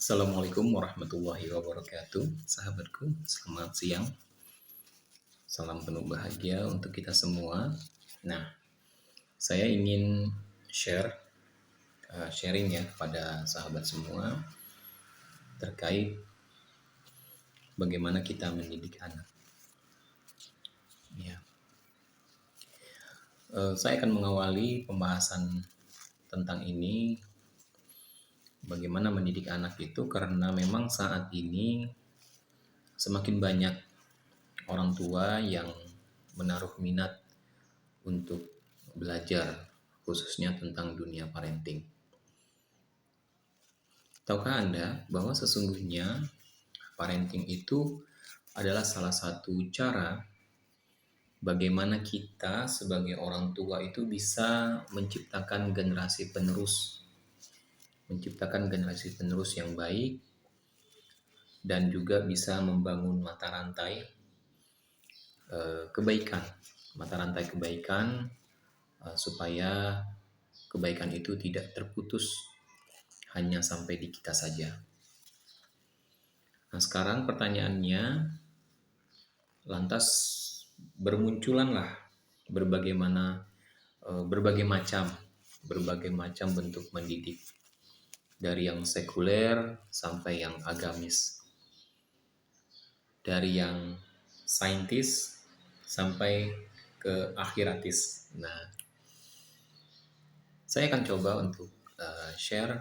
Assalamualaikum warahmatullahi wabarakatuh. Sahabatku, selamat siang. Salam penuh bahagia untuk kita semua. Nah, saya ingin sharing ya kepada sahabat semua terkait bagaimana kita mendidik anak. Ya, saya akan mengawali pembahasan tentang ini, bagaimana mendidik anak itu, karena memang saat ini semakin banyak orang tua yang menaruh minat untuk belajar, khususnya tentang dunia parenting. Tahukah Anda bahwa sesungguhnya parenting itu adalah salah satu cara bagaimana kita sebagai orang tua itu bisa menciptakan generasi penerus yang baik, dan juga bisa membangun mata rantai kebaikan, supaya kebaikan itu tidak terputus hanya sampai di kita saja. Nah, sekarang pertanyaannya, lantas bermunculanlah berbagai macam bentuk mendidik, dari yang sekuler sampai yang agamis, dari yang saintis sampai ke akhiratis. Nah, saya akan coba untuk share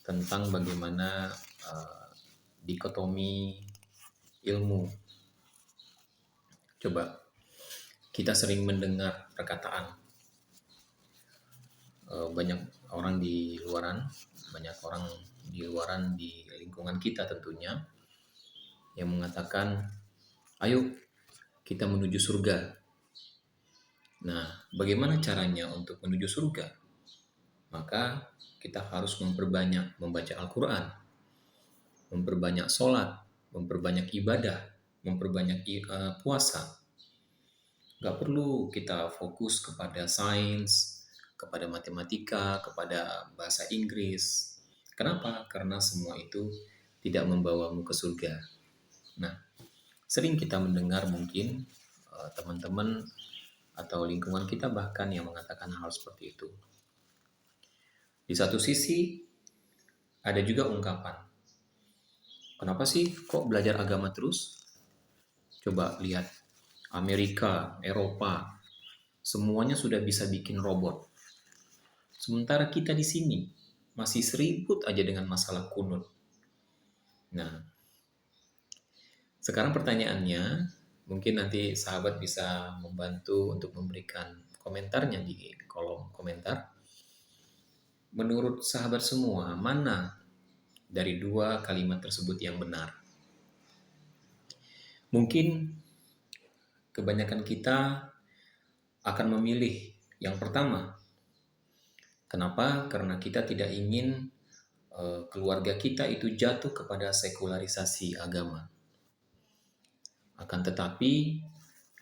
tentang bagaimana dikotomi ilmu. Coba, kita sering mendengar perkataan banyak orang di luaran di lingkungan kita tentunya, yang mengatakan, ayo kita menuju surga. Nah, bagaimana caranya untuk menuju surga? Maka kita harus memperbanyak membaca Al-Quran, memperbanyak sholat, memperbanyak ibadah, memperbanyak puasa. Gak perlu kita fokus kepada sains, kepada matematika, kepada bahasa Inggris. Kenapa? Karena semua itu tidak membawamu ke surga. Nah, sering kita mendengar mungkin teman-teman atau lingkungan kita bahkan yang mengatakan hal seperti itu. Di satu sisi, ada juga ungkapan, kenapa sih kok belajar agama terus? Coba lihat, Amerika, Eropa, semuanya sudah bisa bikin robot. Sementara kita di sini masih seribut aja dengan masalah kunut. Nah, sekarang pertanyaannya, mungkin nanti sahabat bisa membantu untuk memberikan komentarnya di kolom komentar. Menurut sahabat semua, mana dari dua kalimat tersebut yang benar? Mungkin kebanyakan kita akan memilih yang pertama. Kenapa? Karena kita tidak ingin keluarga kita itu jatuh kepada sekularisasi agama. Akan tetapi,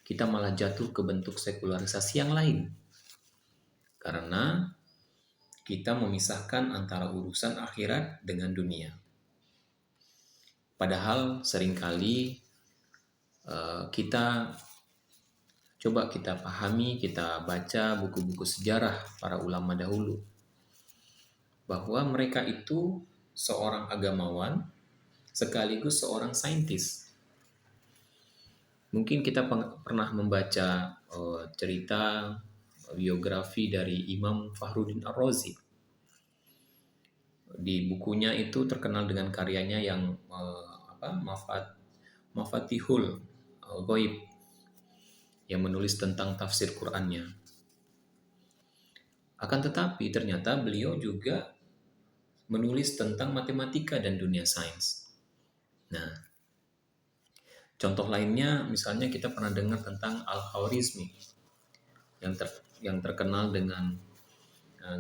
kita malah jatuh ke bentuk sekularisasi yang lain. Karena kita memisahkan antara urusan akhirat dengan dunia. Padahal seringkali kita pahami, kita baca buku-buku sejarah para ulama dahulu, bahwa mereka itu seorang agamawan sekaligus seorang saintis. Mungkin kita pernah membaca cerita biografi dari Imam Fakhruddin Ar-Razi. Di bukunya itu terkenal dengan karyanya yang Mafatihul Ghaib, yang menulis tentang tafsir Qur'annya. Akan tetapi ternyata beliau juga menulis tentang matematika dan dunia sains. Nah, contoh lainnya, misalnya kita pernah dengar tentang Al-Khwarizmi yang terkenal dengan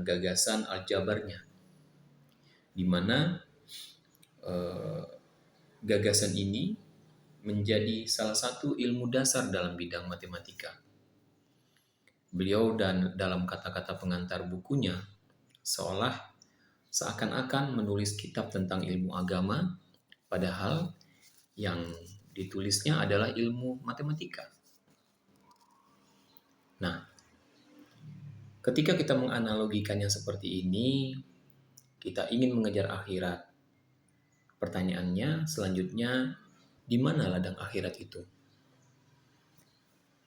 gagasan aljabarnya, di mana gagasan ini menjadi salah satu ilmu dasar dalam bidang matematika. Beliau dalam kata-kata pengantar bukunya seolah seakan-akan menulis kitab tentang ilmu agama, padahal yang ditulisnya adalah ilmu matematika. Nah, ketika kita menganalogikannya seperti ini, kita ingin mengejar akhirat. Pertanyaannya selanjutnya, di mana ladang akhirat itu?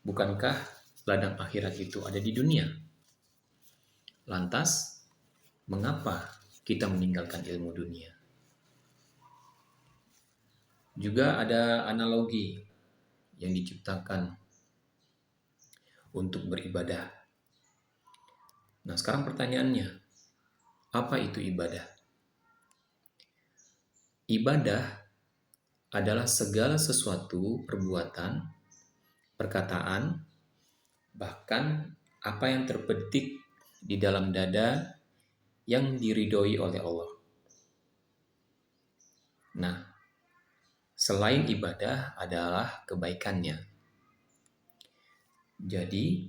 Bukankah ladang akhirat itu ada di dunia? Lantas, mengapa kita meninggalkan ilmu dunia? Juga ada analogi yang diciptakan untuk beribadah. Nah, sekarang pertanyaannya, apa itu ibadah? Ibadah adalah segala sesuatu perbuatan, perkataan, bahkan apa yang terbetik di dalam dada yang diridhoi oleh Allah. Nah, selain ibadah adalah kebaikannya. Jadi,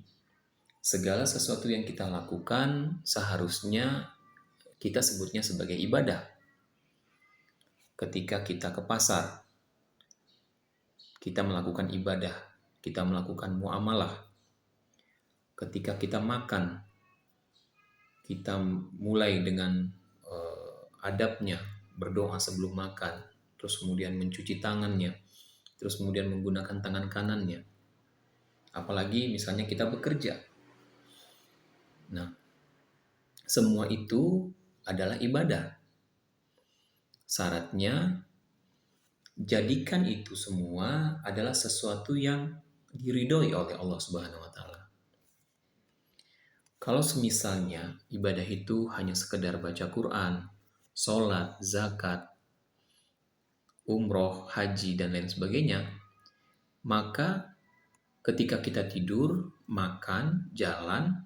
segala sesuatu yang kita lakukan seharusnya kita sebutnya sebagai ibadah. Ketika kita ke pasar, kita melakukan ibadah, kita melakukan muamalah. Ketika kita makan, kita mulai dengan adabnya, berdoa sebelum makan, terus kemudian mencuci tangannya, terus kemudian menggunakan tangan kanannya. Apalagi misalnya kita bekerja. Nah, semua itu adalah ibadah. Syaratnya, jadikan itu semua adalah sesuatu yang diridhoi oleh Allah Subhanahu wa Ta'ala. Kalau semisalnya ibadah itu hanya sekedar baca Quran, sholat, zakat, umroh, haji, dan lain sebagainya, maka ketika kita tidur, makan, jalan,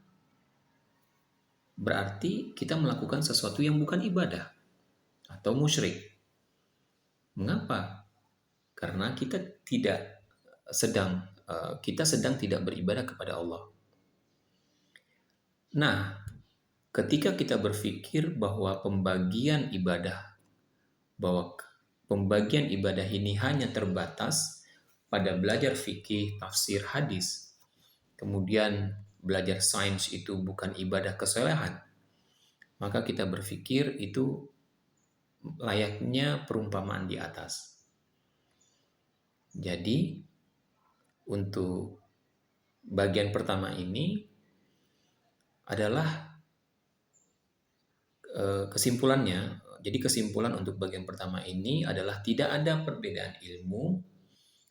berarti kita melakukan sesuatu yang bukan ibadah atau musyrik. Mengapa? Karena kita sedang tidak beribadah kepada Allah. Nah, ketika kita berpikir bahwa pembagian ibadah ini hanya terbatas pada belajar fikih, tafsir, hadis, kemudian belajar sains itu bukan ibadah kesolehan, maka kita berpikir itu layaknya perumpamaan di atas. Jadi, untuk bagian pertama ini adalah kesimpulannya. Jadi kesimpulan untuk bagian pertama ini adalah tidak ada perbedaan ilmu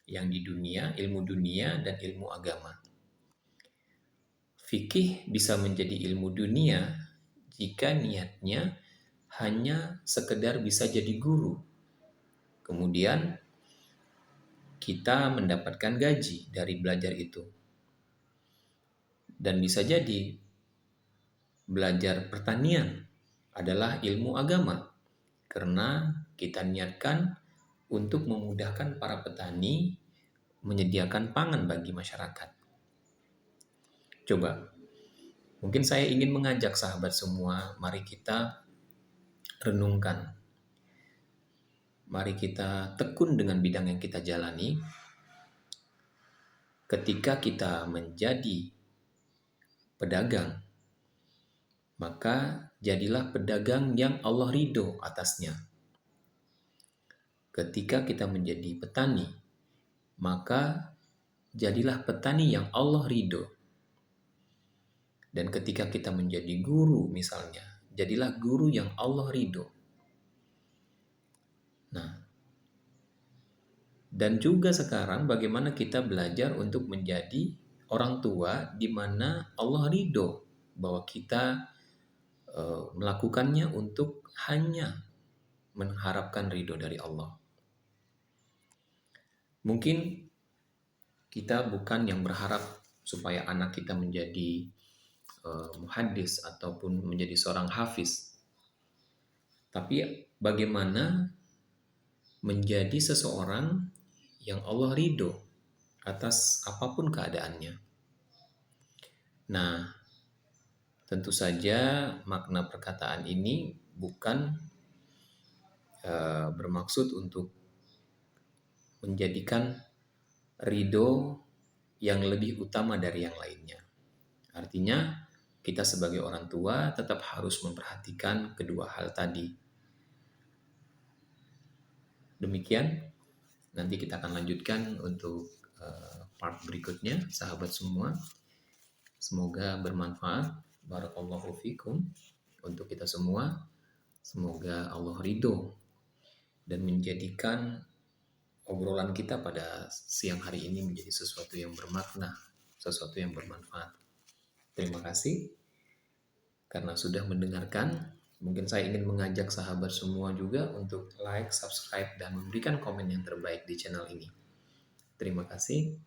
yang di dunia, ilmu dunia dan ilmu agama. Fikih bisa menjadi ilmu dunia jika niatnya hanya sekedar bisa jadi guru. Kemudian kita mendapatkan gaji dari belajar itu. Dan bisa jadi belajar pertanian adalah ilmu agama karena kita niatkan untuk memudahkan para petani menyediakan pangan bagi masyarakat. Coba, mungkin saya ingin mengajak sahabat semua, mari kita renungkan. Mari kita tekun dengan bidang yang kita jalani. Ketika kita menjadi pedagang, maka jadilah pedagang yang Allah ridho atasnya. Ketika kita menjadi petani, maka jadilah petani yang Allah ridho. Dan ketika kita menjadi guru misalnya, jadilah guru yang Allah ridho. Nah, dan juga sekarang bagaimana kita belajar untuk menjadi orang tua di mana Allah ridho bahwa kita melakukannya untuk hanya mengharapkan ridho dari Allah. Mungkin kita bukan yang berharap supaya anak kita menjadi muhaddis ataupun menjadi seorang hafiz. Tapi bagaimana menjadi seseorang yang Allah ridho atas apapun keadaannya. Nah, Tentu saja makna perkataan ini bukan bermaksud untuk menjadikan ridho yang lebih utama dari yang lainnya. Artinya, kita sebagai orang tua tetap harus memperhatikan kedua hal tadi. Demikian, nanti kita akan lanjutkan untuk part berikutnya, sahabat semua. Semoga bermanfaat. Barakallahu fikum untuk kita semua. Semoga Allah ridho dan menjadikan obrolan kita pada siang hari ini menjadi sesuatu yang bermakna, sesuatu yang bermanfaat. Terima kasih karena sudah mendengarkan. Mungkin saya ingin mengajak sahabat semua juga untuk like, subscribe, dan memberikan komen yang terbaik di channel ini. Terima kasih.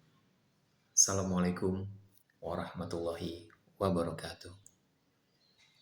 Assalamualaikum warahmatullahi wabarakatuh.